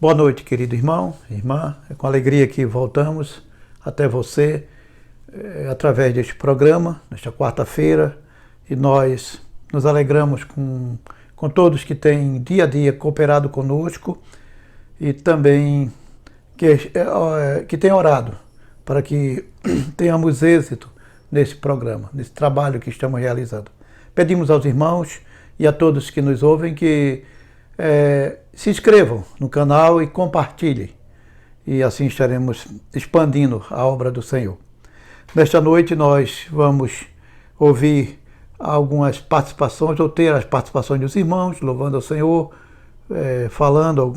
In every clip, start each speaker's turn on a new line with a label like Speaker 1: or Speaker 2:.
Speaker 1: Boa noite, querido irmão, irmã. É com alegria que voltamos até você através deste programa, nesta quarta-feira, e nós nos alegramos com todos que têm dia a dia cooperado conosco e também que têm orado para que tenhamos êxito nesse programa, nesse trabalho que estamos realizando. Pedimos aos irmãos e a todos que nos ouvem que se inscrevam no canal e compartilhem, e assim estaremos expandindo a obra do Senhor. Nesta noite nós vamos ouvir algumas participações, ou ter as participações dos irmãos, louvando ao Senhor, falando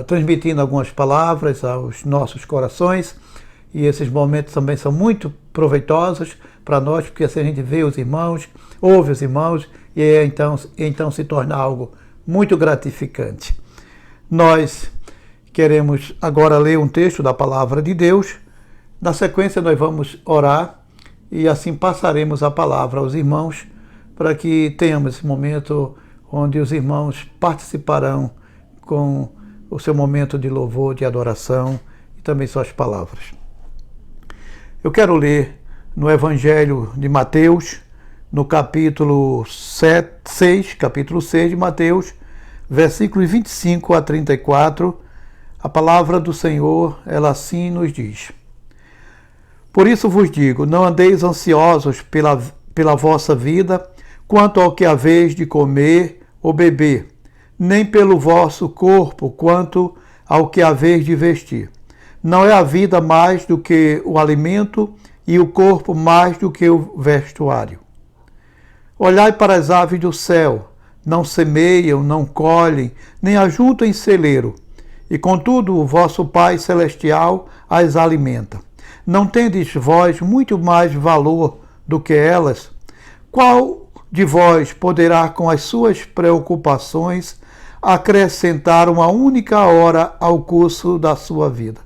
Speaker 1: transmitindo algumas palavras aos nossos corações, e esses momentos também são muito proveitosos para nós, porque assim a gente vê os irmãos, ouve os irmãos, e então se torna algo muito gratificante. Nós queremos agora ler um texto da Palavra de Deus. Na sequência nós vamos orar e assim passaremos a palavra aos irmãos para que tenhamos esse momento onde os irmãos participarão com o seu momento de louvor, de adoração e também suas palavras. Eu quero ler no Evangelho de Mateus, no capítulo 6 de Mateus, versículos 25 a 34, a palavra do Senhor, ela assim nos diz: Por isso vos digo, não andeis ansiosos pela vossa vida, quanto ao que haveis de comer ou beber, nem pelo vosso corpo, quanto ao que haveis de vestir. Não é a vida mais do que o alimento, e o corpo mais do que o vestuário. Olhai para as aves do céu, não semeiam, não colhem, nem ajuntam em celeiro, e contudo o vosso Pai Celestial as alimenta. Não tendes vós muito mais valor do que elas? Qual de vós poderá, com as suas preocupações, acrescentar uma única hora ao curso da sua vida?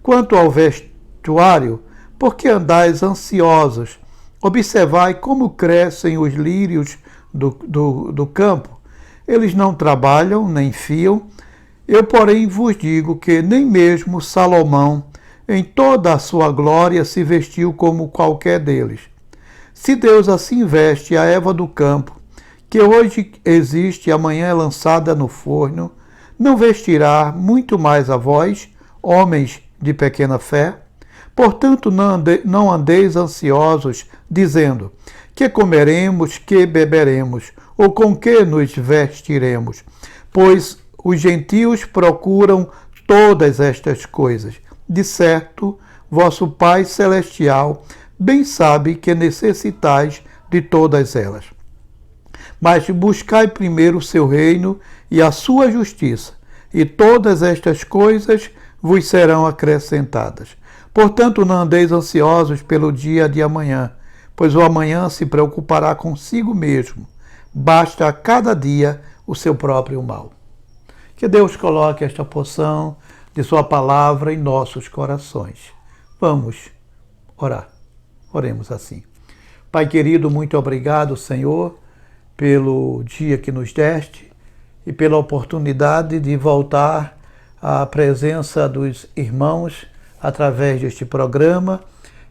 Speaker 1: Quanto ao vestuário, por que andais ansiosos? Observai como crescem os lírios do campo. Eles não trabalham, nem fiam. Eu, porém, vos digo que nem mesmo Salomão, em toda a sua glória, se vestiu como qualquer deles. Se Deus assim veste a erva do campo, que hoje existe e amanhã é lançada no forno, não vestirá muito mais a vós, homens de pequena fé? Portanto, não andeis ansiosos, dizendo: que comeremos, que beberemos, ou com que nos vestiremos? Pois os gentios procuram todas estas coisas. De certo, vosso Pai Celestial bem sabe que necessitais de todas elas. Mas buscai primeiro o seu reino e a sua justiça, e todas estas coisas vos serão acrescentadas. Portanto, não andeis ansiosos pelo dia de amanhã, pois o amanhã se preocupará consigo mesmo. Basta a cada dia o seu próprio mal. Que Deus coloque esta porção de sua palavra em nossos corações. Vamos orar. Oremos assim. Pai querido, muito obrigado, Senhor, pelo dia que nos deste e pela oportunidade de voltar à presença dos irmãos através deste programa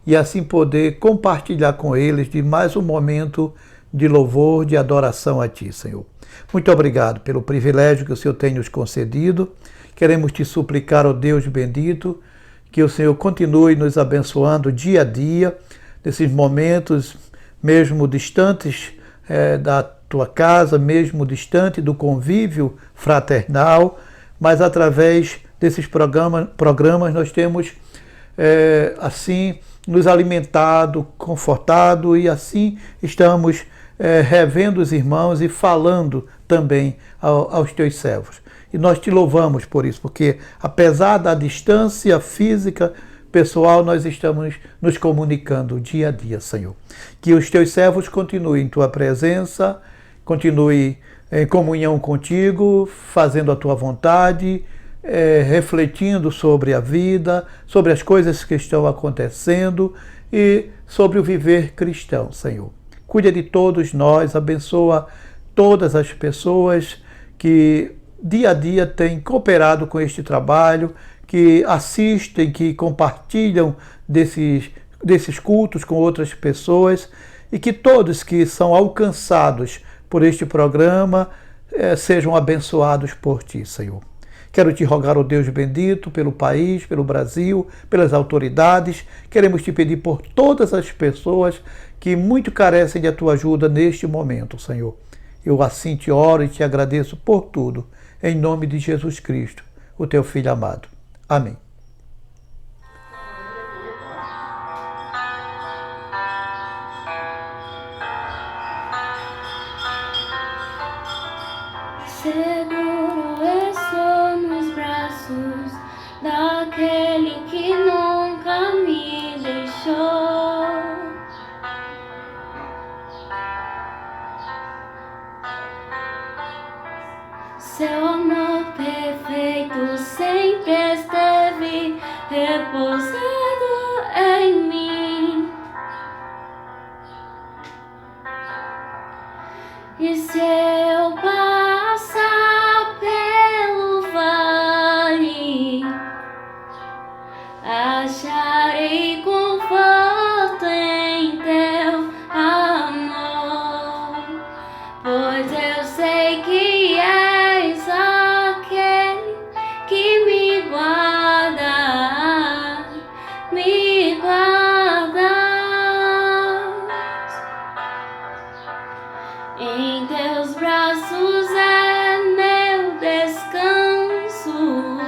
Speaker 1: e assim poder compartilhar com eles de mais um momento de louvor, de adoração a Ti, Senhor. Muito obrigado pelo privilégio que o Senhor tem nos concedido. Queremos Te suplicar, ó Deus bendito, que o Senhor continue nos abençoando dia a dia, nesses momentos mesmo distantes da Tua casa, mesmo distante do convívio fraternal, mas através desses programas nós temos assim nos alimentado, confortado, e assim estamos revendo os irmãos e falando também aos teus servos. E nós te louvamos por isso, porque apesar da distância física, pessoal, nós estamos nos comunicando dia a dia, Senhor. Que os teus servos continuem em tua presença, continuem em comunhão contigo, fazendo a tua vontade, refletindo sobre a vida, sobre as coisas que estão acontecendo e sobre o viver cristão, Senhor. Cuida de todos nós, abençoa todas as pessoas que dia a dia têm cooperado com este trabalho, que assistem, que compartilham desses cultos com outras pessoas, e que todos que são alcançados por este programa sejam abençoados por Ti, Senhor. Quero Te rogar, ó Deus bendito, pelo país, pelo Brasil, pelas autoridades. Queremos Te pedir por todas as pessoas que muito carecem de Tua ajuda neste momento, Senhor. Eu assim Te oro e Te agradeço por tudo, em nome de Jesus Cristo, o Teu Filho amado. Amém.
Speaker 2: Seguro estou nos braços daquele que nunca me deixou. Seu amor perfeito sempre esteve repousado em mim. E se eu passar pelo vale, acharei conforto em Teu amor, pois eu sei que és aquele que me guarda, me guarda. Em Teus braços é meu descanso,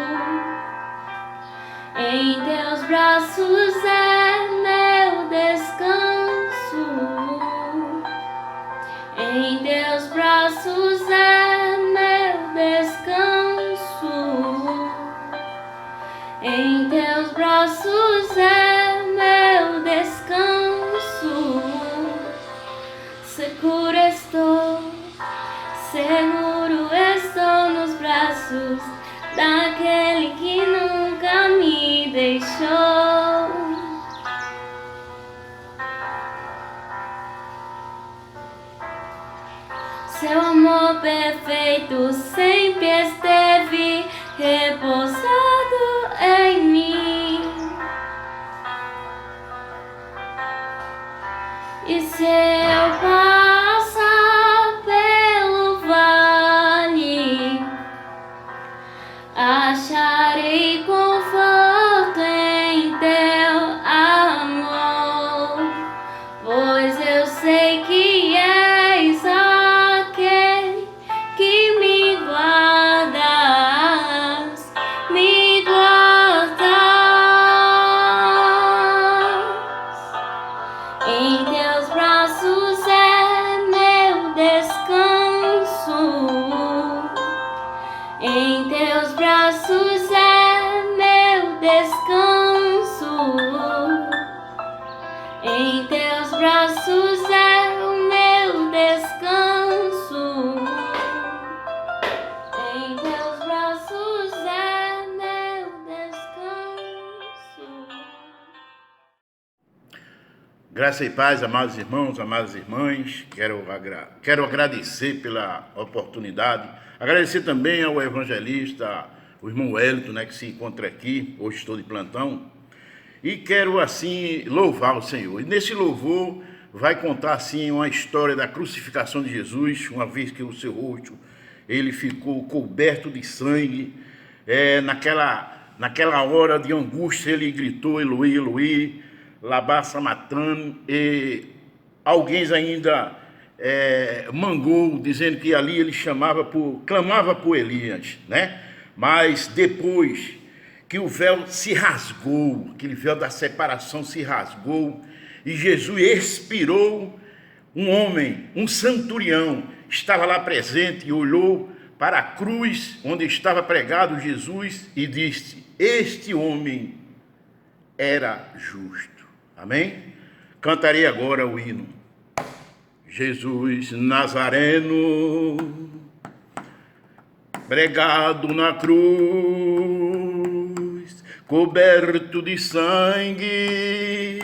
Speaker 2: em Teus braços é meu descanso, em Teus braços é meu descanso, em Teus braços é meu descanso. Seguro estou nos braços daquele que nunca me deixou. Seu amor perfeito sempre esteve repousado em mim. E se eu passar pelo vale, acharei conforto em Teu amor, pois eu sei que és aquele que me guardas, me guardas. Em Teus braços é meu descanso, em Teus braços é meu descanso, em Teus braços é o meu descanso, em Teus braços é meu descanso.
Speaker 3: Graça e paz, amados irmãos, amadas irmãs. Quero agradecer pela oportunidade. Agradecer também ao evangelista, o irmão Wellington, que se encontra aqui. Hoje estou de plantão. E quero, assim, louvar o Senhor. E nesse louvor vai contar, assim, uma história da crucificação de Jesus, uma vez que o seu rosto, ele ficou coberto de sangue. Naquela hora de angústia, ele gritou, Eloi, Eloi, lama sabachthani, e alguém ainda mangou, dizendo que ali ele clamava por Elias, né? Mas depois que o véu se rasgou, aquele véu da separação se rasgou, e Jesus expirou, um homem, um centurião, estava lá presente e olhou para a cruz onde estava pregado Jesus e disse: este homem era justo. Amém? Cantarei agora o hino. Jesus Nazareno, pregado na cruz, coberto de sangue,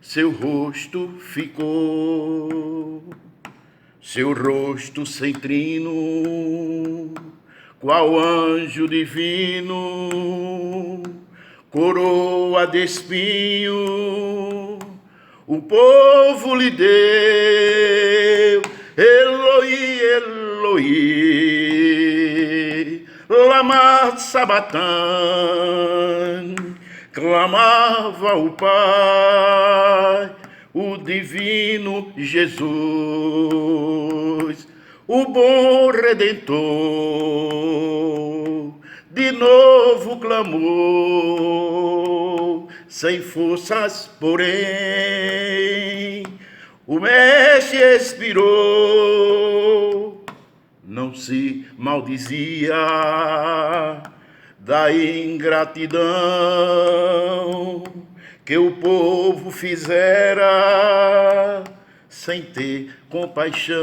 Speaker 3: seu rosto ficou, seu rosto sem trino, qual anjo divino, coroa de espinho, o povo lhe deu. Eloi, Eloi, lama sabatã, clamava o Pai, o divino Jesus, o bom Redentor, de novo clamou, sem forças, porém, o Mestre expirou, não se maldizia da ingratidão que o povo fizera sem ter compaixão.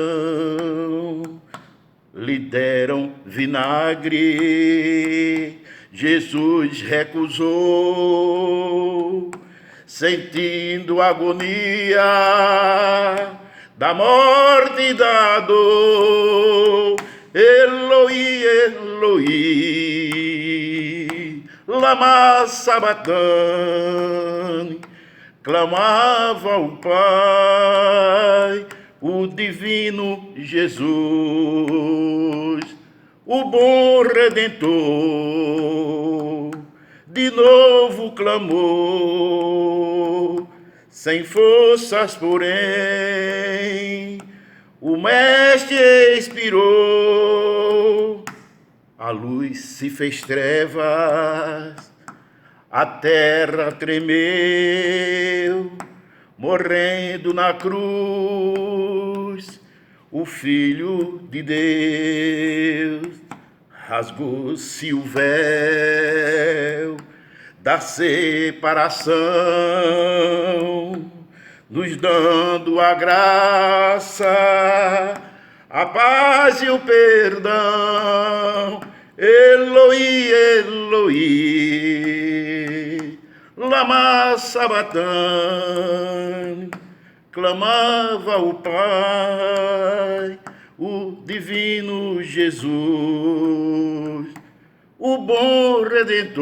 Speaker 3: Lhe deram vinagre, Jesus recusou, sentindo agonia da morte e da dor. Eloi, Eloi, lama sabatã, clamava o Pai, o divino Jesus, o bom Redentor, de novo clamou, sem forças, porém, o Mestre expirou, a luz se fez trevas, a terra tremeu, morrendo na cruz, o Filho de Deus. Rasgou-se o véu da separação, nos dando a graça, a paz e o perdão. Eloi, Eloi, lama sabatã, clamava o Pai, o divino Jesus, o bom Redentor,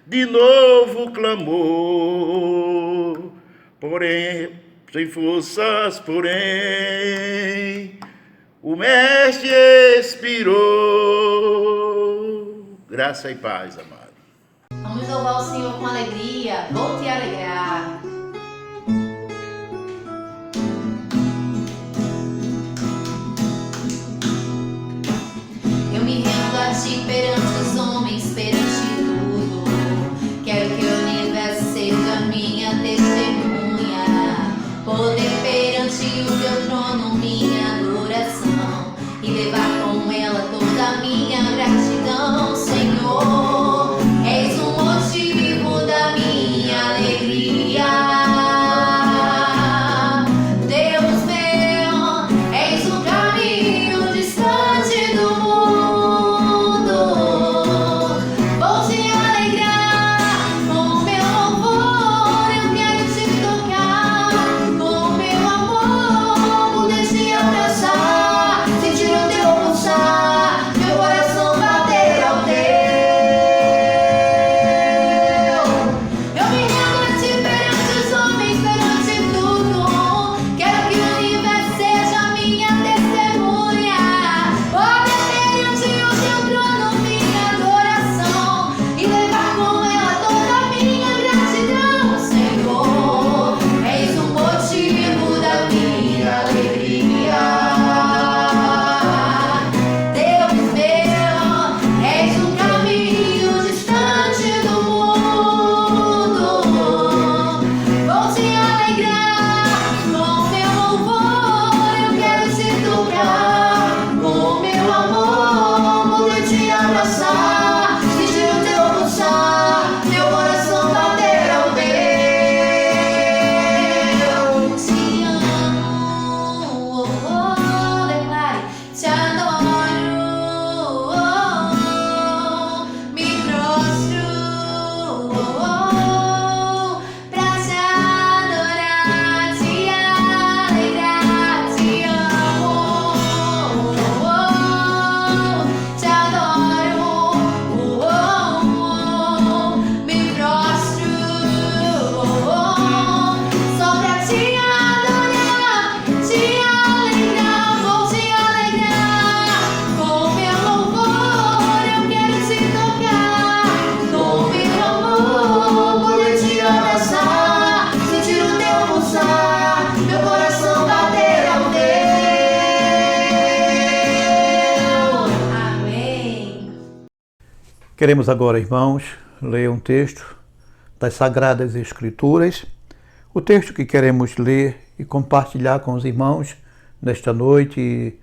Speaker 3: de novo clamou, porém, sem forças, porém, o Mestre expirou. Graça e paz, amado.
Speaker 4: Vamos louvar o Senhor com alegria, vou te alegrar. Eu me rendo a ti perante os homens, perante tudo. Quero que o universo seja minha testemunha, poder perante o teu trono minha adoração e levar com ela toda a minha gratidão, Senhor. És o motivo da minha alegria, Deus meu, és o caminho distante do mundo. Vou te alegrar com meu louvor, eu quero te tocar com meu amor, poder te abraçar, sentir o teu
Speaker 1: Queremos agora, irmãos, ler um texto das Sagradas Escrituras. O texto que queremos ler e compartilhar com os irmãos nesta noite e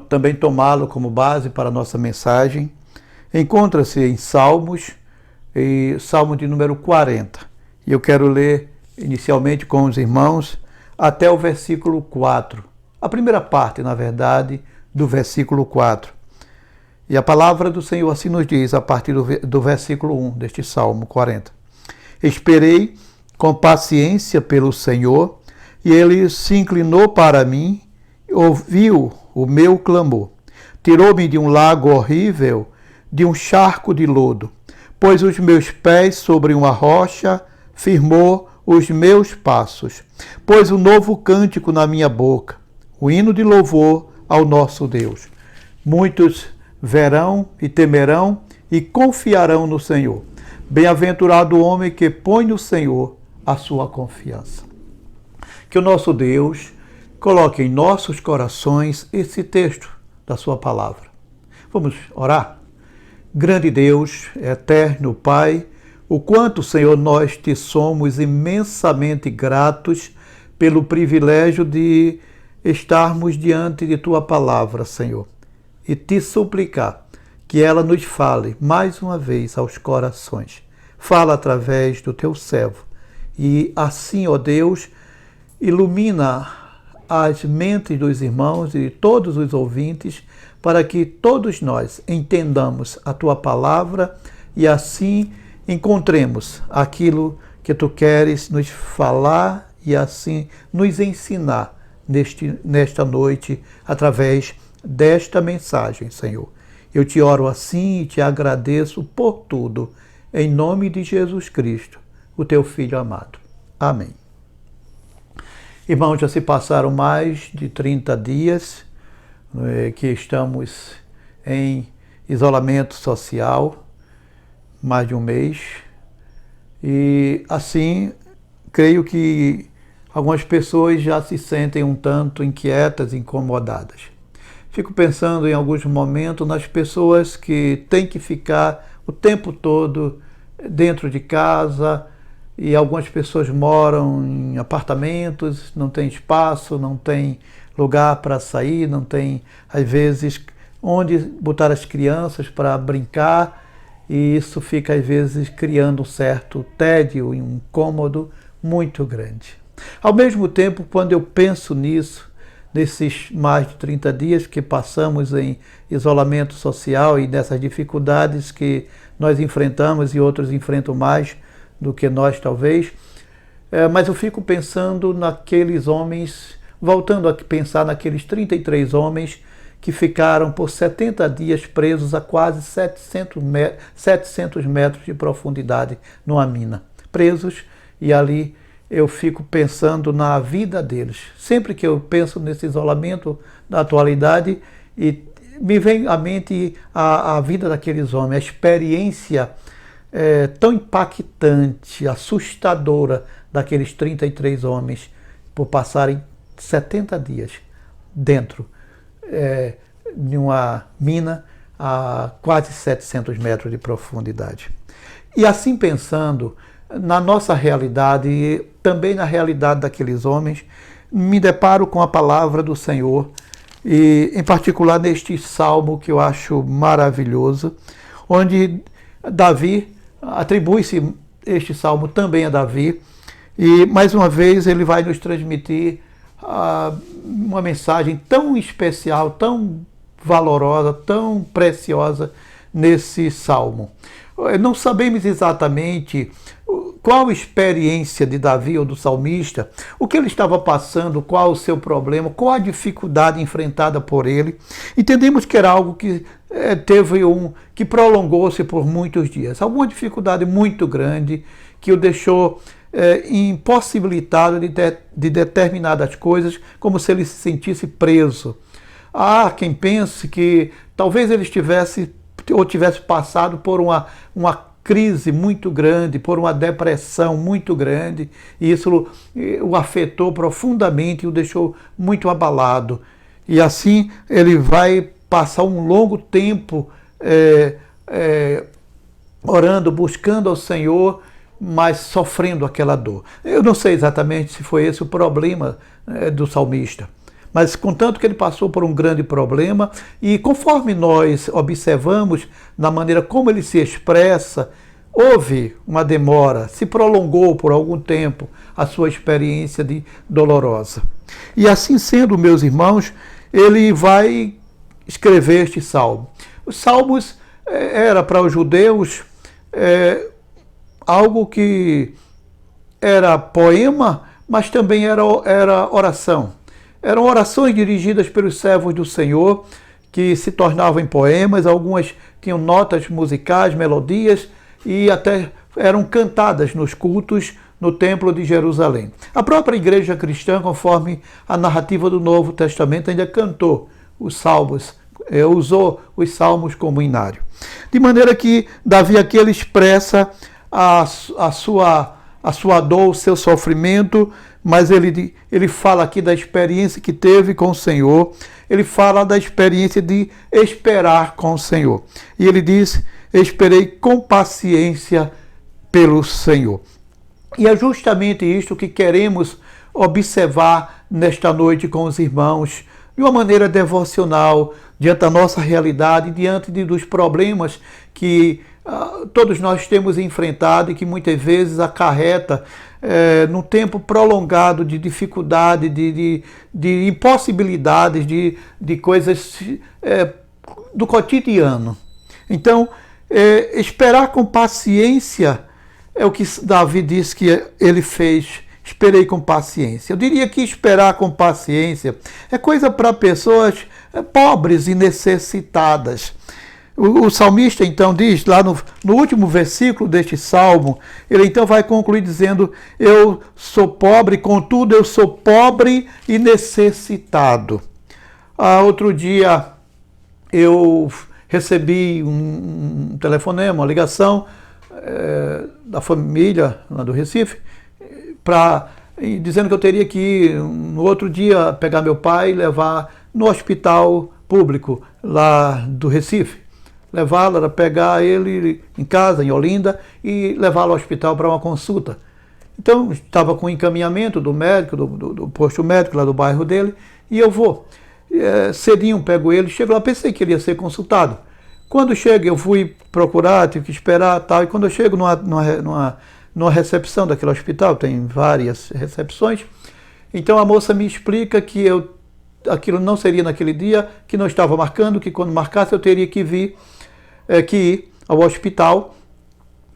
Speaker 1: também tomá-lo como base para a nossa mensagem, encontra-se em Salmos, Salmo de número 40. E eu quero ler inicialmente com os irmãos até o versículo 4. A primeira parte, na verdade, do versículo 4. E a palavra do Senhor assim nos diz, a partir do versículo 1 deste Salmo 40. Esperei com paciência pelo Senhor, e ele se inclinou para mim, ouviu o meu clamor. Tirou-me de um lago horrível, de um charco de lodo. Pôs os meus pés sobre uma rocha, firmou os meus passos. Pôs um novo cântico na minha boca, o hino de louvor ao nosso Deus. Muitos verão e temerão e confiarão no Senhor. Bem-aventurado o homem que põe no Senhor a sua confiança. Que o nosso Deus coloque em nossos corações esse texto da sua palavra. Vamos orar? Grande Deus, eterno Pai, o quanto, Senhor, nós te somos imensamente gratos pelo privilégio de estarmos diante de tua palavra, Senhor, e te suplicar que ela nos fale mais uma vez aos corações. Fala através do teu servo. E assim, ó Deus, ilumina as mentes dos irmãos e de todos os ouvintes, para que todos nós entendamos a tua palavra e assim encontremos aquilo que tu queres nos falar e assim nos ensinar nesta noite através desta mensagem, Senhor. Eu te oro assim e te agradeço por tudo, em nome de Jesus Cristo, o teu Filho amado. Amém. Irmãos, já se passaram mais de 30 dias que estamos em isolamento social, mais de um mês, e assim, creio que algumas pessoas já se sentem um tanto inquietas, incomodadas. Fico pensando em alguns momentos nas pessoas que têm que ficar o tempo todo dentro de casa, e algumas pessoas moram em apartamentos, não tem espaço, não tem lugar para sair, não tem, às vezes, onde botar as crianças para brincar, e isso fica, às vezes, criando um certo tédio e um incômodo muito grande. Ao mesmo tempo, quando eu penso nisso, nesses mais de 30 dias que passamos em isolamento social e nessas dificuldades que nós enfrentamos e outros enfrentam mais do que nós talvez, mas eu fico pensando naqueles homens, voltando a pensar naqueles 33 homens que ficaram por 70 dias presos a quase 700 metros de profundidade numa mina, presos, e ali eu fico pensando na vida deles. Sempre que eu penso nesse isolamento da atualidade, e me vem à mente a vida daqueles homens, a experiência tão impactante, assustadora daqueles 33 homens por passarem 70 dias dentro de uma mina a quase 700 metros de profundidade. E assim pensando na nossa realidade e também na realidade daqueles homens, me deparo com a palavra do Senhor, e em particular neste salmo que eu acho maravilhoso, onde Davi, atribui-se este salmo também a Davi, e mais uma vez ele vai nos transmitir uma mensagem tão especial, tão valorosa, tão preciosa nesse salmo. Não sabemos exatamente qual a experiência de Davi ou do salmista, o que ele estava passando, qual o seu problema, qual a dificuldade enfrentada por ele. Entendemos que era algo que que prolongou-se por muitos dias, alguma dificuldade muito grande que o deixou impossibilitado de determinadas coisas, como se ele se sentisse preso. Há quem pense que talvez ele tivesse passado por uma crise muito grande, por uma depressão muito grande, e isso o afetou profundamente e o deixou muito abalado. E assim ele vai passar um longo tempo orando, buscando ao Senhor, mas sofrendo aquela dor. Eu não sei exatamente se foi esse o problema do salmista, mas contanto que ele passou por um grande problema, e conforme nós observamos na maneira como ele se expressa, houve uma demora, se prolongou por algum tempo a sua experiência dolorosa. E assim sendo, meus irmãos, ele vai escrever este salmo. Os salmos era para os judeus algo que era poema, mas também era oração. Eram orações dirigidas pelos servos do Senhor, que se tornavam em poemas, algumas tinham notas musicais, melodias, e até eram cantadas nos cultos no Templo de Jerusalém. A própria igreja cristã, conforme a narrativa do Novo Testamento, ainda cantou os salmos, usou os salmos como hinário. De maneira que Davi aqui ele expressa a sua dor, o seu sofrimento, mas ele fala aqui da experiência que teve com o Senhor, ele fala da experiência de esperar com o Senhor. E ele diz: esperei com paciência pelo Senhor. E é justamente isto que queremos observar nesta noite com os irmãos, de uma maneira devocional, diante da nossa realidade, diante dos problemas que todos nós temos enfrentado e que muitas vezes acarreta num tempo prolongado de dificuldade, de impossibilidades, de coisas do cotidiano. Então, esperar com paciência é o que Davi diz que ele fez. Esperei com paciência. Eu diria que esperar com paciência é coisa para pessoas pobres e necessitadas. O salmista então diz, lá no último versículo deste salmo, ele então vai concluir dizendo: eu sou pobre, contudo eu sou pobre e necessitado. Outro dia eu recebi um telefonema, uma ligação da família lá do Recife, dizendo que eu teria que ir no outro dia pegar meu pai e levar no hospital público lá do Recife. Levá-lo, era pegar ele em casa, em Olinda, e levá-lo ao hospital para uma consulta. Então, estava com encaminhamento do médico, do posto médico lá do bairro dele, e eu vou. Cedinho pego ele, chego lá, pensei que ele ia ser consultado. Quando chego, eu fui procurar, tive que esperar tal, e quando eu chego numa recepção daquele hospital, tem várias recepções, então a moça me explica que aquilo não seria naquele dia, que não estava marcando, que quando marcasse eu teria que ir ao hospital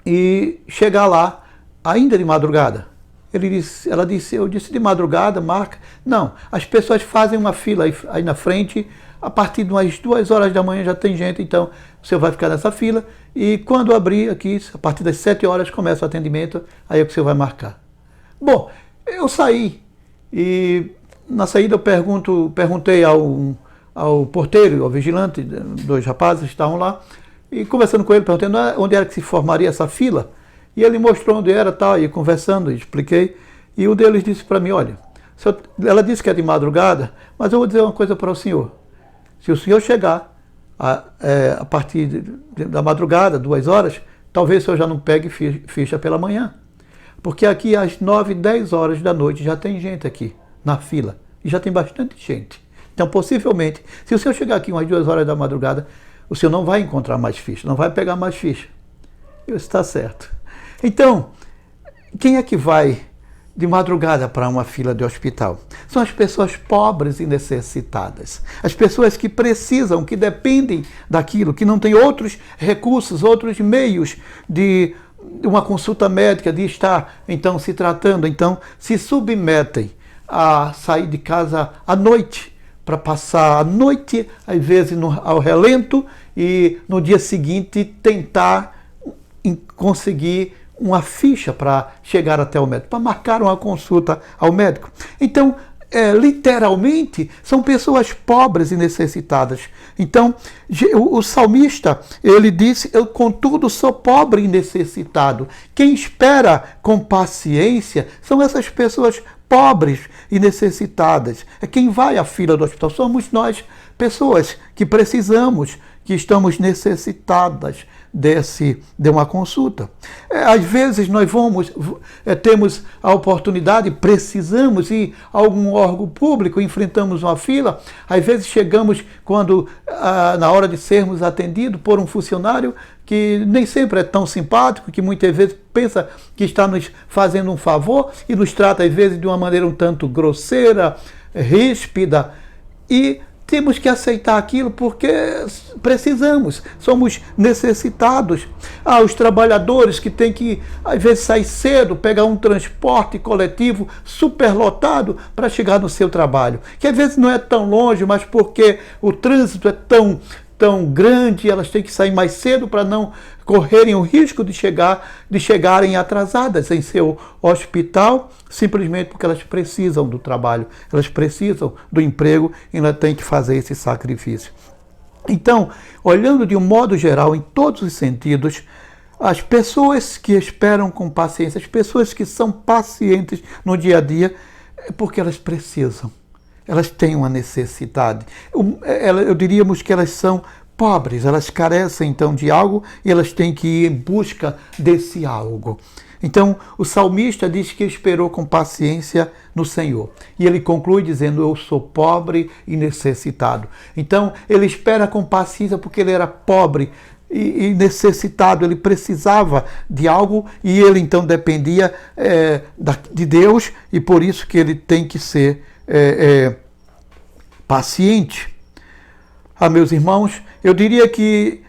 Speaker 1: e chegar lá ainda de madrugada. Ela disse, eu disse de madrugada, marca. Não, as pessoas fazem uma fila aí na frente, a partir de umas 2 horas da manhã já tem gente, então você vai ficar nessa fila e quando abrir aqui, a partir das 7 horas começa o atendimento, aí é que você vai marcar. Bom, eu saí e na saída eu perguntei ao porteiro, ao vigilante, 2 rapazes estavam lá, e conversando com ele, perguntando onde era que se formaria essa fila, e ele mostrou onde era, tal, e conversando, expliquei, e um deles disse para mim: olha, ela disse que é de madrugada, mas eu vou dizer uma coisa para o senhor. Se o senhor chegar a partir da madrugada, 2 horas, talvez o senhor já não pegue ficha pela manhã, porque aqui às 9, 10 horas da noite já tem gente aqui na fila, e já tem bastante gente. Então, possivelmente, se o senhor chegar aqui umas 2 horas da madrugada, o senhor não vai encontrar mais ficha, não vai pegar mais ficha. Isso está certo. Então, quem é que vai de madrugada para uma fila de hospital? São as pessoas pobres e necessitadas. As pessoas que precisam, que dependem daquilo, que não têm outros recursos, outros meios de uma consulta médica, de estar, então, se tratando, então, se submetem a sair de casa à noite, para passar a noite, às vezes, ao relento, e no dia seguinte tentar conseguir uma ficha para chegar até o médico, para marcar uma consulta ao médico. Então, literalmente, são pessoas pobres e necessitadas. Então, o salmista, ele disse: eu, contudo, sou pobre e necessitado. Quem espera com paciência são essas pessoas pobres e necessitadas. É quem vai à fila do hospital. Somos nós, pessoas que precisamos, que estamos necessitadas dê uma consulta. Às vezes nós temos a oportunidade, precisamos ir a algum órgão público, enfrentamos uma fila, às vezes chegamos na hora de sermos atendidos por um funcionário que nem sempre é tão simpático, que muitas vezes pensa que está nos fazendo um favor e nos trata às vezes de uma maneira um tanto grosseira, ríspida, e temos que aceitar aquilo porque precisamos, somos necessitados. Os trabalhadores que têm que, às vezes, sair cedo, pegar um transporte coletivo superlotado para chegar no seu trabalho, que às vezes não é tão longe, mas porque o trânsito é tão grande, elas têm que sair mais cedo para não correrem o risco de chegarem atrasadas em seu hospital, simplesmente porque elas precisam do trabalho, elas precisam do emprego e elas têm que fazer esse sacrifício. Então, olhando de um modo geral, em todos os sentidos, as pessoas que esperam com paciência, as pessoas que são pacientes no dia a dia, é porque elas precisam. Elas têm uma necessidade. Eu diríamos que elas são pobres, elas carecem então de algo e elas têm que ir em busca desse algo. Então, o salmista diz que esperou com paciência no Senhor. E ele conclui dizendo, eu sou pobre e necessitado. Então, ele espera com paciência porque ele era pobre e necessitado, ele precisava de algo e ele então dependia de Deus e por isso que ele tem que ser paciente. Meus irmãos, eu diria que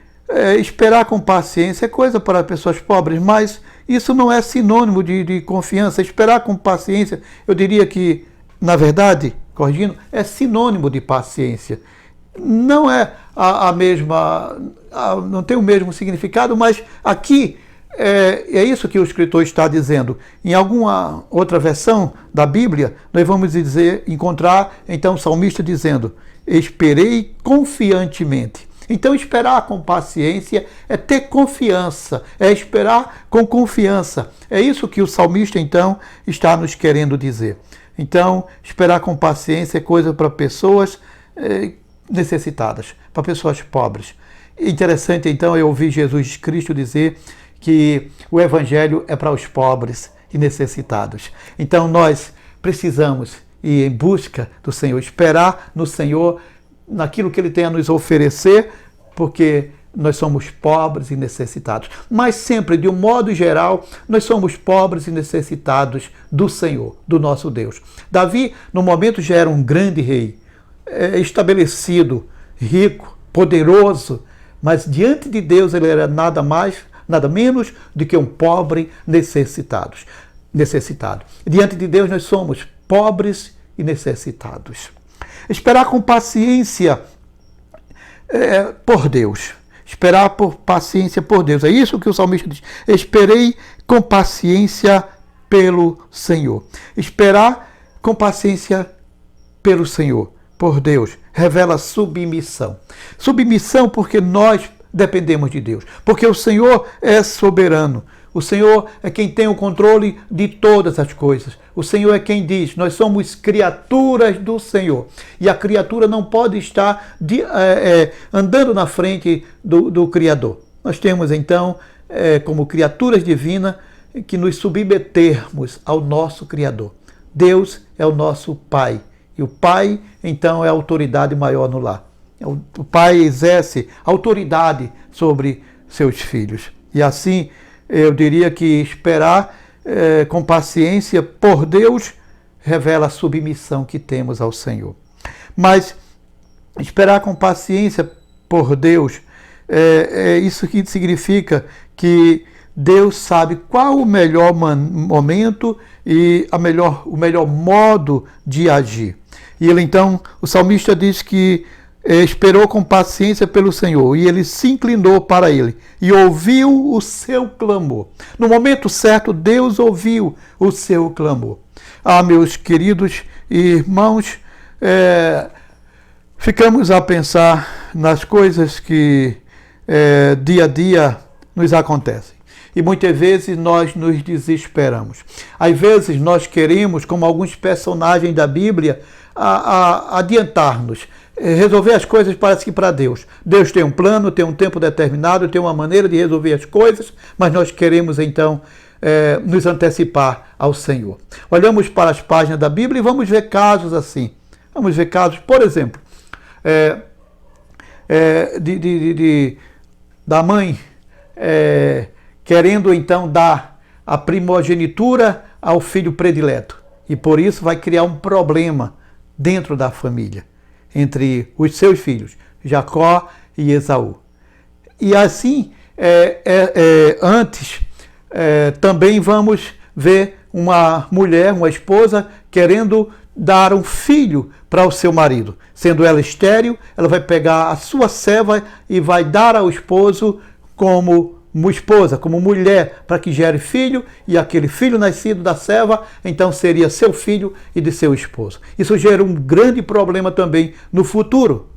Speaker 1: esperar com paciência é coisa para pessoas pobres, mas isso não é sinônimo de confiança. Esperar com paciência, eu diria que, na verdade, corrigindo, é sinônimo de paciência. Não é a mesma, não tem o mesmo significado, mas aqui é isso que o escritor está dizendo. Em alguma outra versão da Bíblia, nós vamos encontrar então o salmista dizendo, esperei confiantemente. Então, esperar com paciência é ter confiança, é esperar com confiança. É isso que o salmista, então, está nos querendo dizer. Então, esperar com paciência é coisa para pessoas necessitadas, para pessoas pobres. Interessante, então, eu ouvir Jesus Cristo dizer que o Evangelho é para os pobres e necessitados. Então, nós precisamos ir em busca do Senhor, esperar no Senhor, naquilo que Ele tem a nos oferecer, porque nós somos pobres e necessitados. Mas sempre, de um modo geral, nós somos pobres e necessitados do Senhor, do nosso Deus. Davi, no momento, já era um grande rei, estabelecido, rico, poderoso, mas diante de Deus ele era nada mais, nada menos do que um pobre necessitado. Diante de Deus nós somos pobres e necessitados. Esperar com paciência por Deus. Esperar por paciência por Deus. É isso que o salmista diz. Esperei com paciência pelo Senhor. Esperar com paciência pelo Senhor, por Deus, revela submissão. Submissão porque nós dependemos de Deus. Porque o Senhor é soberano. O Senhor é quem tem o controle de todas as coisas. O Senhor é quem diz, nós somos criaturas do Senhor. E a criatura não pode estar andando na frente do Criador. Nós temos, então, como criaturas divinas, que nos submetermos ao nosso Criador. Deus é o nosso Pai. E o Pai, então, é a autoridade maior no lar. O Pai exerce autoridade sobre seus filhos. E assim, eu diria que esperar com paciência por Deus revela a submissão que temos ao Senhor. Mas esperar com paciência por Deus, isso que significa que Deus sabe qual o melhor momento e o melhor modo de agir. E ele então, o salmista diz que esperou com paciência pelo Senhor e ele se inclinou para ele e ouviu o seu clamor. No momento certo, Deus ouviu o seu clamor. Meus queridos irmãos, ficamos a pensar nas coisas que dia a dia nos acontecem. e muitas vezes nós nos desesperamos. Às vezes nós queremos, como alguns personagens da Bíblia, adiantar-nos, resolver as coisas parece que para Deus. Deus tem um plano, tem um tempo determinado, tem uma maneira de resolver as coisas, mas nós queremos então nos antecipar ao Senhor. Olhamos para as páginas da Bíblia e vamos ver casos assim. Vamos ver casos, por exemplo, da mãe querendo então dar a primogenitura ao filho predileto. E por isso vai criar um problema dentro da família, entre os seus filhos, Jacó e Esaú. E assim, antes, também vamos ver uma mulher, uma esposa, querendo dar um filho para o seu marido. Sendo ela estéril, ela vai pegar a sua serva e vai dar ao esposo como esposa, como mulher, para que gere filho, e aquele filho nascido da serva, então seria seu filho e de seu esposo. Isso gera um grande problema também no futuro.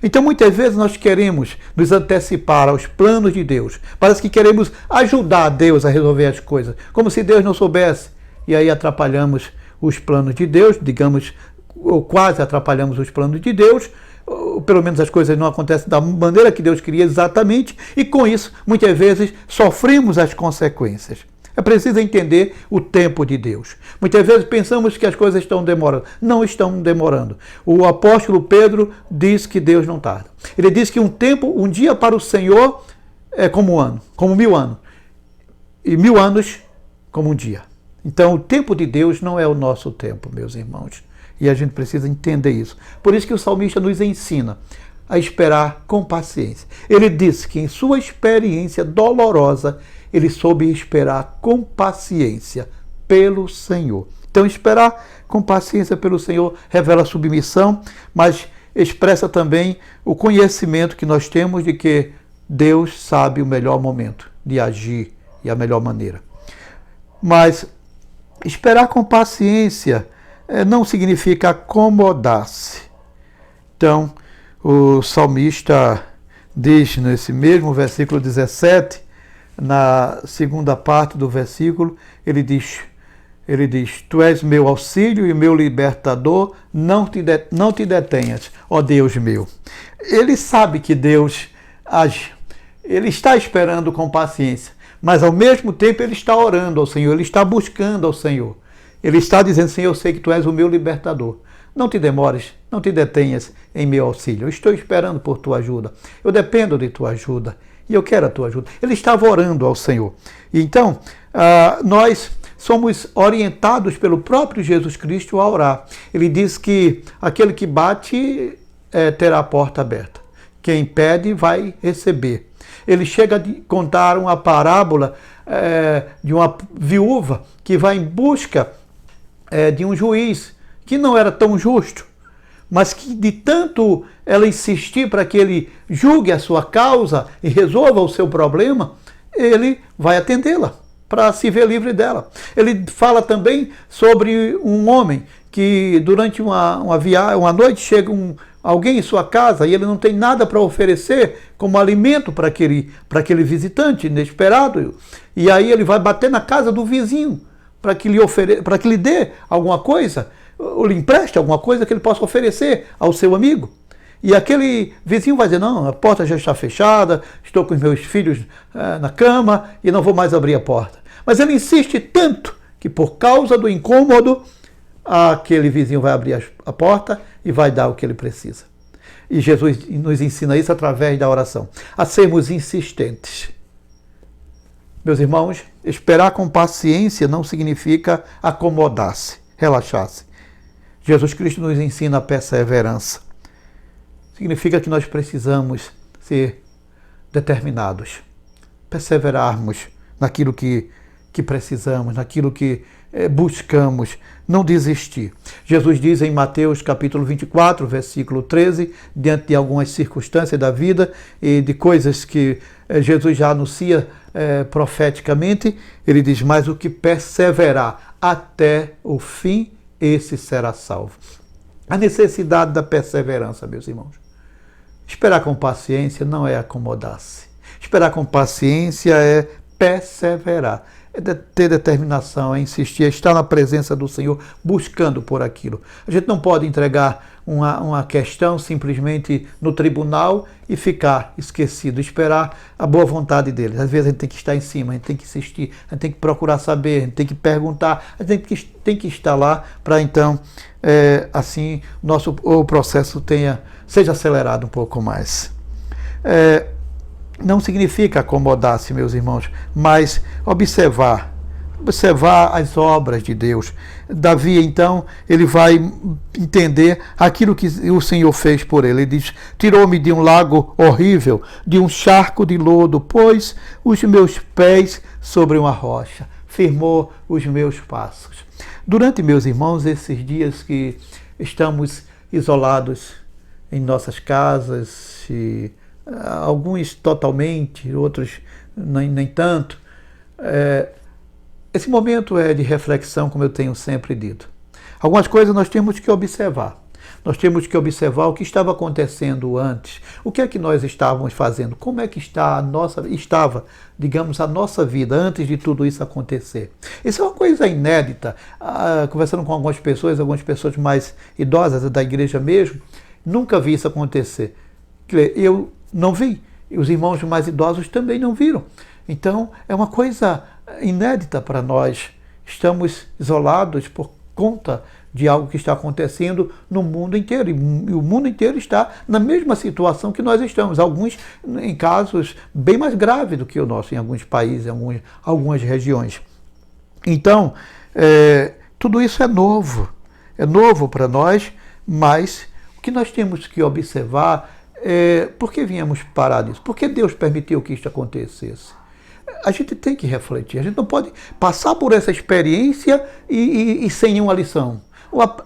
Speaker 1: Então, muitas vezes nós queremos nos antecipar aos planos de Deus. Parece que queremos ajudar Deus a resolver as coisas, como se Deus não soubesse. E aí atrapalhamos os planos de Deus, digamos, ou quase atrapalhamos os planos de Deus, ou pelo menos as coisas não acontecem da maneira que Deus queria exatamente, e com isso, muitas vezes, sofremos as consequências. É preciso entender o tempo de Deus. Muitas vezes pensamos que as coisas estão demorando. Não estão demorando. O apóstolo Pedro diz que Deus não tarda. Ele diz que um dia para o Senhor é como um ano, como 1000 anos. E 1000 anos como um dia. Então, o tempo de Deus não é o nosso tempo, meus irmãos. E a gente precisa entender isso. Por isso que o salmista nos ensina a esperar com paciência. Ele disse que em sua experiência dolorosa, ele soube esperar com paciência pelo Senhor. Então, esperar com paciência pelo Senhor revela submissão, mas expressa também o conhecimento que nós temos de que Deus sabe o melhor momento de agir e a melhor maneira. Mas esperar com paciência não significa acomodar-se. Então, o salmista diz nesse mesmo versículo 17, na segunda parte do versículo, ele diz, tu és meu auxílio e meu libertador, não te detenhas, ó Deus meu. Ele sabe que Deus age, ele está esperando com paciência, mas ao mesmo tempo ele está orando ao Senhor, ele está buscando ao Senhor. Ele está dizendo, Senhor, eu sei que tu és o meu libertador. Não te demores, não te detenhas em meu auxílio. Eu estou esperando por tua ajuda. Eu dependo de tua ajuda e eu quero a tua ajuda. Ele estava orando ao Senhor. Então, nós somos orientados pelo próprio Jesus Cristo a orar. Ele diz que aquele que bate terá a porta aberta. Quem pede vai receber. Ele chega a contar uma parábola de uma viúva que vai em busca de um juiz que não era tão justo, mas que de tanto ela insistir para que ele julgue a sua causa e resolva o seu problema, ele vai atendê-la para se ver livre dela. Ele fala também sobre um homem que durante uma noite chega alguém em sua casa e ele não tem nada para oferecer como alimento para aquele visitante inesperado. E aí ele vai bater na casa do vizinho para que lhe dê alguma coisa, ou lhe empreste alguma coisa que ele possa oferecer ao seu amigo. E aquele vizinho vai dizer, não, a porta já está fechada, estou com os meus filhos na cama e não vou mais abrir a porta. Mas ele insiste tanto que por causa do incômodo, aquele vizinho vai abrir a porta e vai dar o que ele precisa. E Jesus nos ensina isso através da oração, a sermos insistentes. Meus irmãos, esperar com paciência não significa acomodar-se, relaxar-se. Jesus Cristo nos ensina a perseverança. Significa que nós precisamos ser determinados, perseverarmos naquilo que precisamos, naquilo que buscamos, não desistir. Jesus diz em Mateus capítulo 24, versículo 13, diante de algumas circunstâncias da vida e de coisas que Jesus já anuncia profeticamente, ele diz, mas o que perseverar até o fim, esse será salvo. A necessidade da perseverança, meus irmãos. Esperar com paciência não é acomodar-se. Esperar com paciência é perseverar. É ter determinação, é insistir, é estar na presença do Senhor, buscando por aquilo. A gente não pode entregar uma questão simplesmente no tribunal e ficar esquecido, esperar a boa vontade dele. Às vezes a gente tem que estar em cima, a gente tem que insistir, a gente tem que procurar saber, a gente tem que perguntar, a gente tem que estar lá para então, assim, o processo seja acelerado um pouco mais. Não significa acomodar-se, meus irmãos, mas observar as obras de Deus. Davi, então, ele vai entender aquilo que o Senhor fez por ele. Ele diz: tirou-me de um lago horrível, de um charco de lodo, pôs os meus pés sobre uma rocha, firmou os meus passos. Durante, meus irmãos, esses dias que estamos isolados em nossas casas, e alguns totalmente, outros nem tanto, esse momento é de reflexão, como eu tenho sempre dito. Algumas coisas nós temos que observar. Nós temos que observar o que estava acontecendo antes. O que é que nós estávamos fazendo? Como é que estava, digamos, a nossa vida antes de tudo isso acontecer? Isso é uma coisa inédita. Conversando com algumas pessoas mais idosas da igreja mesmo, nunca vi isso acontecer. Eu não vi. E os irmãos mais idosos também não viram. Então, é uma coisa inédita para nós. Estamos isolados por conta de algo que está acontecendo no mundo inteiro. E o mundo inteiro está na mesma situação que nós estamos. Alguns em casos bem mais graves do que o nosso, em alguns países, em algumas regiões. Então, tudo isso é novo. É novo para nós, mas o que nós temos que observar por que viemos parar nisso? Por que Deus permitiu que isto acontecesse? A gente tem que refletir, a gente não pode passar por essa experiência e sem nenhuma lição.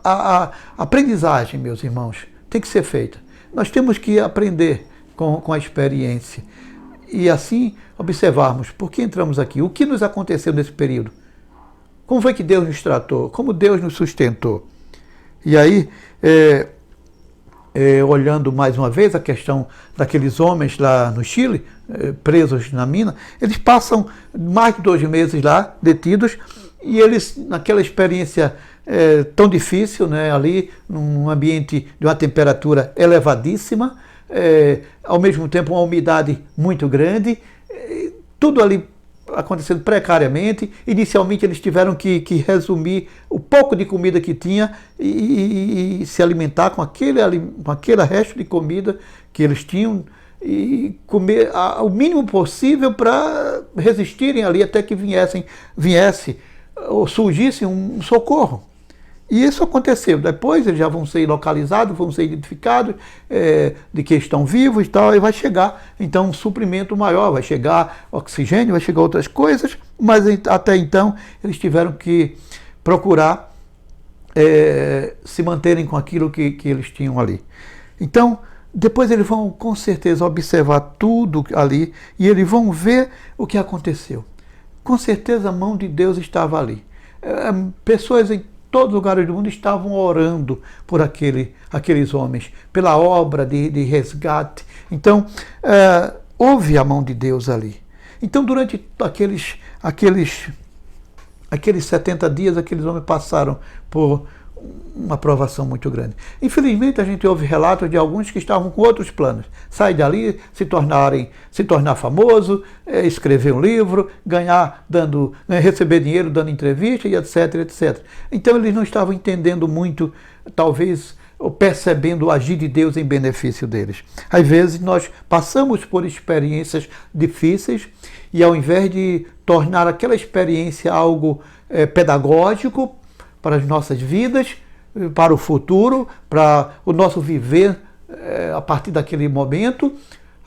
Speaker 1: A aprendizagem, meus irmãos, tem que ser feita. Nós temos que aprender com a experiência e assim observarmos por que entramos aqui, o que nos aconteceu nesse período, como foi que Deus nos tratou, como Deus nos sustentou. E aí, olhando mais uma vez a questão daqueles homens lá no Chile, presos na mina, eles passam mais de 2 meses lá, detidos, e eles, naquela experiência tão difícil, né, ali, num ambiente de uma temperatura elevadíssima, ao mesmo tempo uma umidade muito grande, tudo ali acontecendo precariamente. Inicialmente eles tiveram que resumir o pouco de comida que tinha e se alimentar com aquele resto de comida que eles tinham e comer o mínimo possível para resistirem ali até que viesse ou surgisse um socorro. E isso aconteceu. Depois eles já vão ser localizados, vão ser identificados de que estão vivos e tal, e vai chegar então um suprimento maior, vai chegar oxigênio, vai chegar outras coisas, mas até então eles tiveram que procurar se manterem com aquilo que eles tinham ali. Então, depois eles vão com certeza observar tudo ali e eles vão ver o que aconteceu. Com certeza a mão de Deus estava ali. Pessoas em todos os lugares do mundo estavam orando por aqueles homens, pela obra de resgate. Então, houve a mão de Deus ali. Então, durante aqueles 70 dias, aqueles homens passaram por uma provação muito grande. Infelizmente, a gente ouve relatos de alguns que estavam com outros planos. Sair dali, se tornar famoso, escrever um livro, receber dinheiro dando entrevista e etc, etc. Então, eles não estavam entendendo muito, talvez, ou percebendo o agir de Deus em benefício deles. Às vezes, nós passamos por experiências difíceis e, ao invés de tornar aquela experiência algo pedagógico para as nossas vidas, para o futuro, para o nosso viver a partir daquele momento,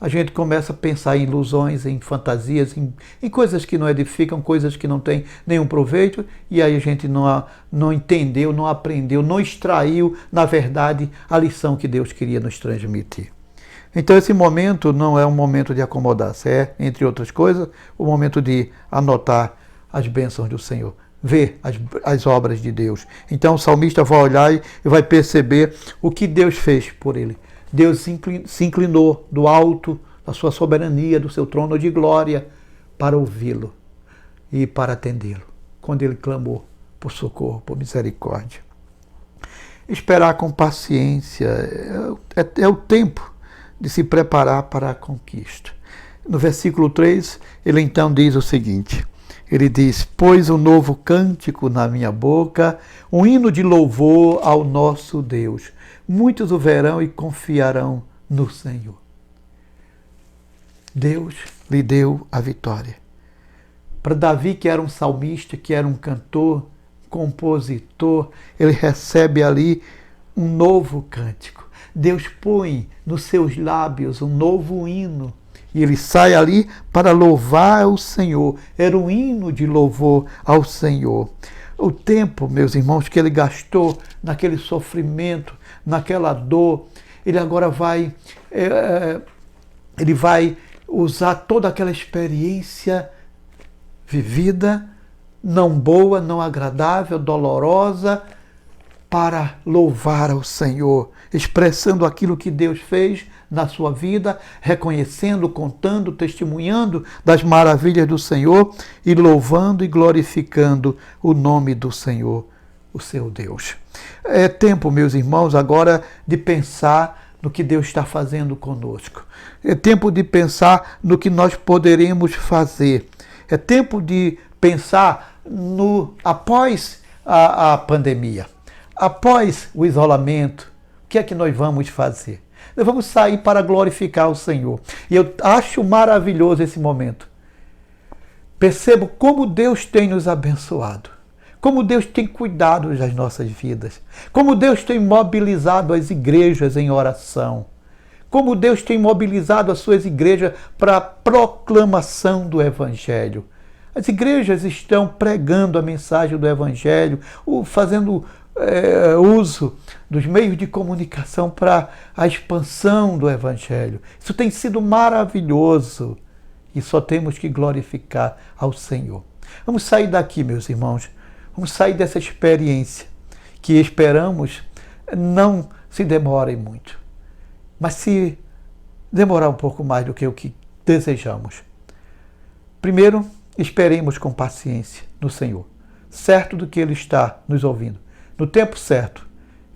Speaker 1: a gente começa a pensar em ilusões, em fantasias, em coisas que não edificam, coisas que não têm nenhum proveito, e aí a gente não entendeu, não aprendeu, não extraiu, na verdade, a lição que Deus queria nos transmitir. Então esse momento não é um momento de acomodar-se, entre outras coisas, o momento de anotar as bênçãos do Senhor, ver as obras de Deus. Então o salmista vai olhar e vai perceber o que Deus fez por ele. Deus se inclinou do alto da sua soberania, do seu trono de glória, para ouvi-lo e para atendê-lo, quando ele clamou por socorro, por misericórdia. Esperar com paciência é o tempo de se preparar para a conquista. No versículo 3, ele então diz o seguinte, ele diz, pôs um novo cântico na minha boca, um hino de louvor ao nosso Deus. Muitos o verão e confiarão no Senhor. Deus lhe deu a vitória. Para Davi, que era um salmista, que era um cantor, compositor, ele recebe ali um novo cântico. Deus põe nos seus lábios um novo hino e ele sai ali para louvar o Senhor. Era um hino de louvor ao Senhor. O tempo, meus irmãos, que ele gastou naquele sofrimento, naquela dor, ele agora vai usar toda aquela experiência vivida, não boa, não agradável, dolorosa, para louvar ao Senhor, expressando aquilo que Deus fez na sua vida, reconhecendo, contando, testemunhando das maravilhas do Senhor e louvando e glorificando o nome do Senhor, o seu Deus. É tempo, meus irmãos, agora de pensar no que Deus está fazendo conosco. É tempo de pensar no que nós poderemos fazer. É tempo de pensar após a pandemia, após o isolamento, o que é que nós vamos fazer? Nós vamos sair para glorificar o Senhor. E eu acho maravilhoso esse momento. Percebo como Deus tem nos abençoado, como Deus tem cuidado das nossas vidas, como Deus tem mobilizado as igrejas em oração, como Deus tem mobilizado as suas igrejas para a proclamação do Evangelho. As igrejas estão pregando a mensagem do Evangelho, fazendo uso dos meios de comunicação para a expansão do Evangelho. Isso tem sido maravilhoso e só temos que glorificar ao Senhor. Vamos sair daqui, meus irmãos, vamos sair dessa experiência que esperamos não se demore muito, mas se demorar um pouco mais do que o que desejamos. Primeiro, esperemos com paciência no Senhor, certo do que Ele está nos ouvindo. No tempo certo,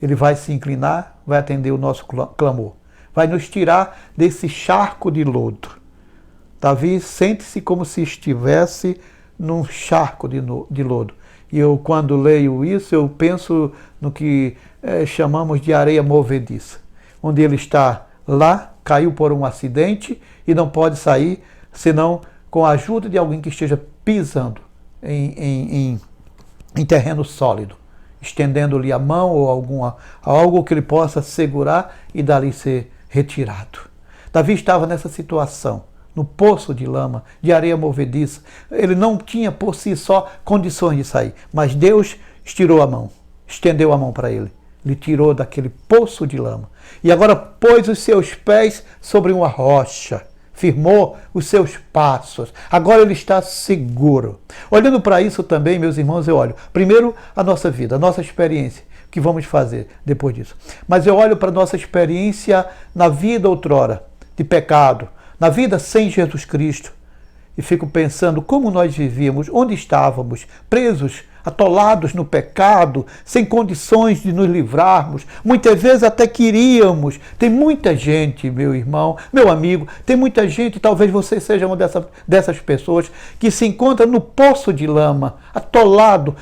Speaker 1: Ele vai se inclinar, vai atender o nosso clamor, vai nos tirar desse charco de lodo. Davi sente-se como se estivesse num charco de lodo. E eu, quando leio isso, eu penso no que chamamos de areia movediça, onde ele está lá, caiu por um acidente e não pode sair, senão com a ajuda de alguém que esteja pisando em terreno sólido, estendendo-lhe a mão ou algo que ele possa segurar e dali ser retirado. Davi estava nessa situação, no poço de lama, de areia movediça. Ele não tinha por si só condições de sair, mas Deus estirou a mão, estendeu a mão para ele, lhe tirou daquele poço de lama. E agora pôs os seus pés sobre uma rocha, firmou os seus passos. Agora ele está seguro. Olhando para isso também, meus irmãos, eu olho primeiro a nossa vida, a nossa experiência, o que vamos fazer depois disso. Mas eu olho para a nossa experiência na vida outrora, de pecado, na vida sem Jesus Cristo, e fico pensando como nós vivíamos, onde estávamos, presos, atolados no pecado, sem condições de nos livrarmos. Muitas vezes até queríamos. Tem muita gente, meu irmão, meu amigo, tem muita gente, talvez você seja uma dessas pessoas, que se encontra no poço de lama, atolado,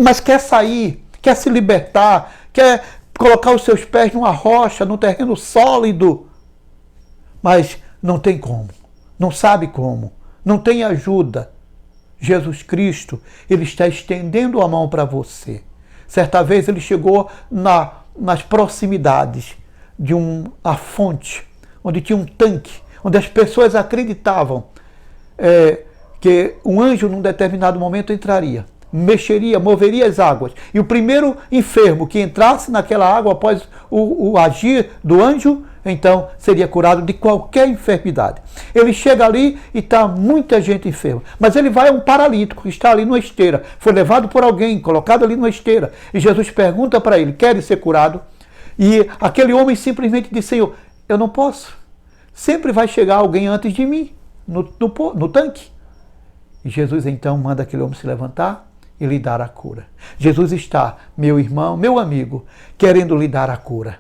Speaker 1: mas quer sair, quer se libertar, quer colocar os seus pés numa rocha, num terreno sólido, mas não tem como, não sabe como, não tem ajuda. Jesus Cristo, Ele está estendendo a mão para você. Certa vez Ele chegou nas proximidades de uma fonte, onde tinha um tanque, onde as pessoas acreditavam que um anjo num determinado momento entraria, mexeria, moveria as águas. E o primeiro enfermo que entrasse naquela água após o agir do anjo, então seria curado de qualquer enfermidade. Ele chega ali e está muita gente enferma, mas ele vai a um paralítico que está ali numa esteira, foi levado por alguém, colocado ali numa esteira, e Jesus pergunta para ele: quer ser curado? E aquele homem simplesmente diz: Senhor, eu não posso, sempre vai chegar alguém antes de mim no tanque. E Jesus então manda aquele homem se levantar e lhe dar a cura. Jesus está, meu irmão, meu amigo, querendo lhe dar a cura.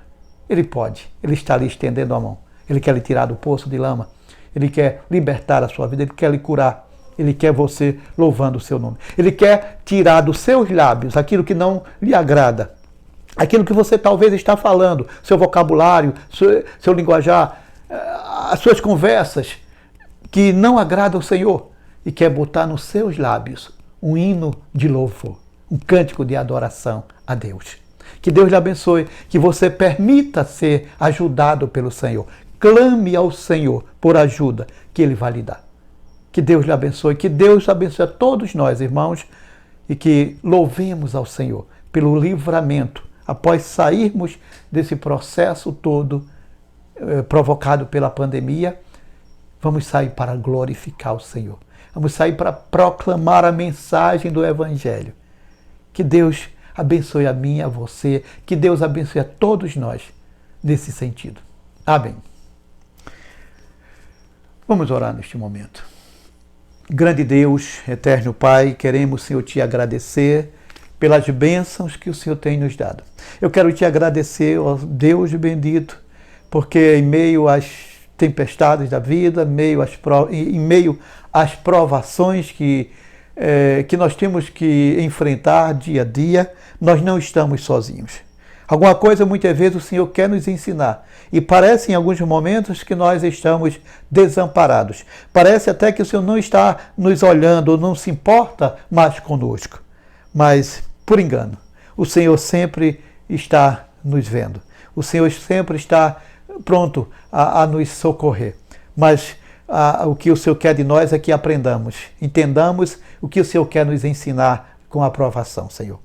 Speaker 1: Ele pode, ele está ali estendendo a mão. Ele quer lhe tirar do poço de lama. Ele quer libertar a sua vida, ele quer lhe curar. Ele quer você louvando o seu nome. Ele quer tirar dos seus lábios aquilo que não lhe agrada. Aquilo que você talvez está falando, seu vocabulário, seu linguajar, as suas conversas que não agradam ao Senhor. E quer botar nos seus lábios um hino de louvor, um cântico de adoração a Deus. Que Deus lhe abençoe, que você permita ser ajudado pelo Senhor. Clame ao Senhor por ajuda, que Ele vai lhe dar. Que Deus lhe abençoe, que Deus abençoe a todos nós, irmãos, e que louvemos ao Senhor pelo livramento, após sairmos desse processo todo provocado pela pandemia. Vamos sair para glorificar o Senhor. Vamos sair para proclamar a mensagem do Evangelho. Que Deus abençoe a mim, a você, que Deus abençoe a todos nós nesse sentido. Amém. Vamos orar neste momento. Grande Deus, eterno Pai, queremos, Senhor, te agradecer pelas bênçãos que o Senhor tem nos dado. Eu quero te agradecer, ó Deus bendito, porque em meio às tempestades da vida, em meio às provações que nós temos que enfrentar dia a dia, nós não estamos sozinhos. Alguma coisa, muitas vezes, o Senhor quer nos ensinar. E parece, em alguns momentos, que nós estamos desamparados. Parece até que o Senhor não está nos olhando, ou não se importa mais conosco. Mas, por engano, o Senhor sempre está nos vendo. O Senhor sempre está pronto a nos socorrer. Mas o que o Senhor quer de nós é que aprendamos, entendamos o que o Senhor quer nos ensinar com a aprovação, Senhor.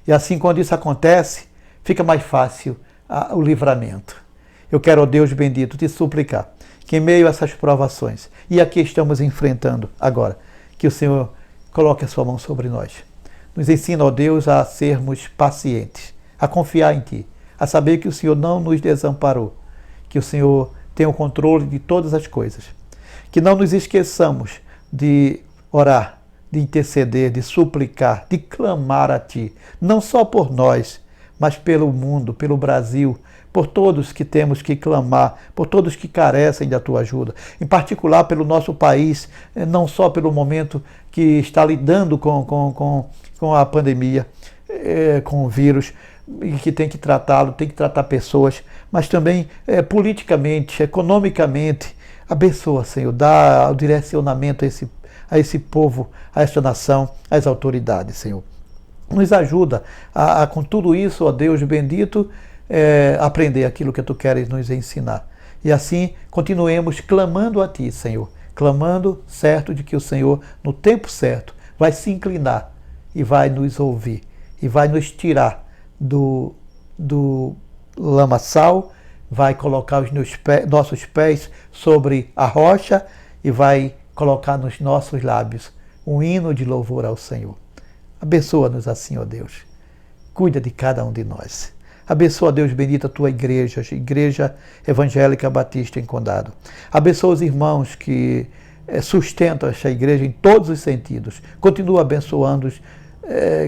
Speaker 1: E assim, quando isso acontece, fica mais fácil o livramento. Eu quero, ó Deus bendito, te suplicar que em meio a essas provações, e aqui estamos enfrentando agora, que o Senhor coloque a sua mão sobre nós. Nos ensina, ó Deus, a sermos pacientes, a confiar em Ti, a saber que o Senhor não nos desamparou, que o Senhor tem o controle de todas as coisas. Que não nos esqueçamos de orar, de interceder, de suplicar, de clamar a Ti, não só por nós, mas pelo mundo, pelo Brasil, por todos que temos que clamar, por todos que carecem da Tua ajuda, em particular pelo nosso país, não só pelo momento que está lidando com a pandemia, com o vírus, e que tem que tratá-lo, tem que tratar pessoas, mas também politicamente, economicamente. Abençoa, Senhor, dá o direcionamento a esse povo, a esta nação, às autoridades, Senhor. Nos ajuda a com tudo isso, ó Deus bendito, aprender aquilo que Tu queres nos ensinar. E assim, continuemos clamando a Ti, Senhor. Clamando, certo de que o Senhor, no tempo certo, vai se inclinar e vai nos ouvir. E vai nos tirar do lamaçal, vai colocar os nossos pés sobre a rocha e vai colocar nos nossos lábios um hino de louvor ao Senhor. Abençoa-nos assim, ó Deus. Cuida de cada um de nós. Abençoa, Deus bendito, a Tua igreja, a Igreja Evangélica Batista em Condado. Abençoa os irmãos que sustentam esta igreja em todos os sentidos. Continua abençoando-os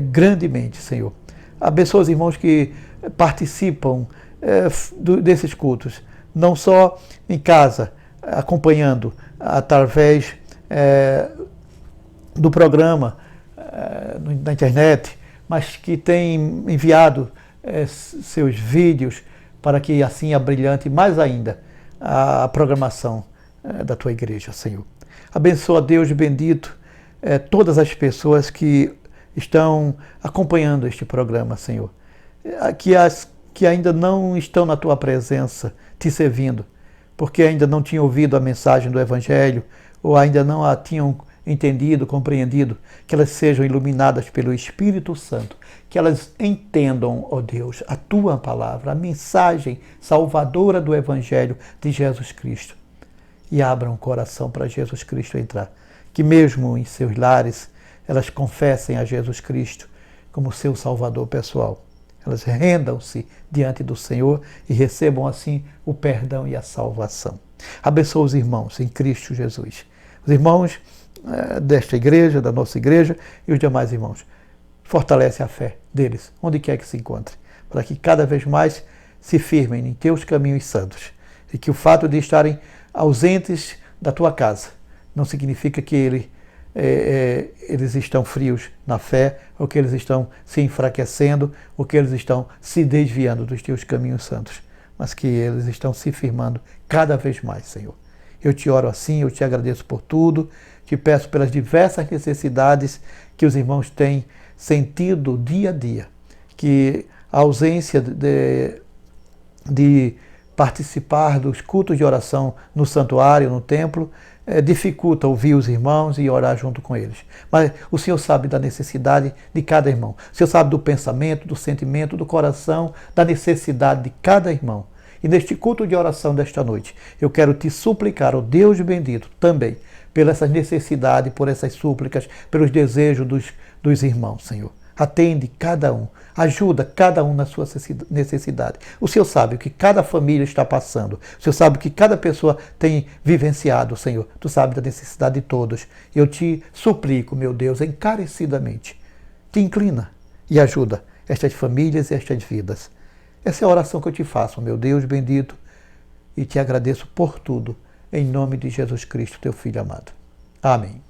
Speaker 1: grandemente, Senhor. Abençoa os irmãos que participam desses cultos, não só em casa, acompanhando através do programa na internet, mas que têm enviado seus vídeos para que assim abrilhante mais ainda a programação da Tua igreja, Senhor. Abençoa, Deus bendito, todas as pessoas que estão acompanhando este programa, Senhor. Que ainda não estão na Tua presença, Te servindo, porque ainda não tinham ouvido a mensagem do Evangelho, ou ainda não a tinham entendido, compreendido, que elas sejam iluminadas pelo Espírito Santo, que elas entendam, ó Deus, a Tua palavra, a mensagem salvadora do Evangelho de Jesus Cristo, e abram o coração para Jesus Cristo entrar. Que mesmo em seus lares, elas confessem a Jesus Cristo como seu Salvador pessoal. Elas rendam-se diante do Senhor e recebam assim o perdão e a salvação. Abençoa os irmãos em Cristo Jesus. Os irmãos desta igreja, da nossa igreja e os demais irmãos. Fortalece a fé deles, onde quer que se encontre, para que cada vez mais se firmem em teus caminhos santos. E que o fato de estarem ausentes da tua casa não significa que eles estão frios na fé, ou que eles estão se enfraquecendo, ou que eles estão se desviando dos teus caminhos santos, mas que eles estão se firmando cada vez mais, Senhor. Eu te oro assim, eu te agradeço por tudo, te peço pelas diversas necessidades que os irmãos têm sentido dia a dia, que a ausência de participar dos cultos de oração no santuário, no templo, dificulta ouvir os irmãos e orar junto com eles. Mas o Senhor sabe da necessidade de cada irmão. O Senhor sabe do pensamento, do sentimento, do coração, da necessidade de cada irmão. E neste culto de oração desta noite, eu quero te suplicar, ó Deus bendito, também, pelas essas necessidades, por essas súplicas, pelos desejos dos irmãos, Senhor. Atende cada um, ajuda cada um na sua necessidade. O Senhor sabe o que cada família está passando. O Senhor sabe o que cada pessoa tem vivenciado, Senhor. Tu sabes da necessidade de todos. Eu te suplico, meu Deus, encarecidamente. Te inclina e ajuda estas famílias e estas vidas. Essa é a oração que eu te faço, meu Deus bendito, e te agradeço por tudo, em nome de Jesus Cristo, teu Filho amado. Amém.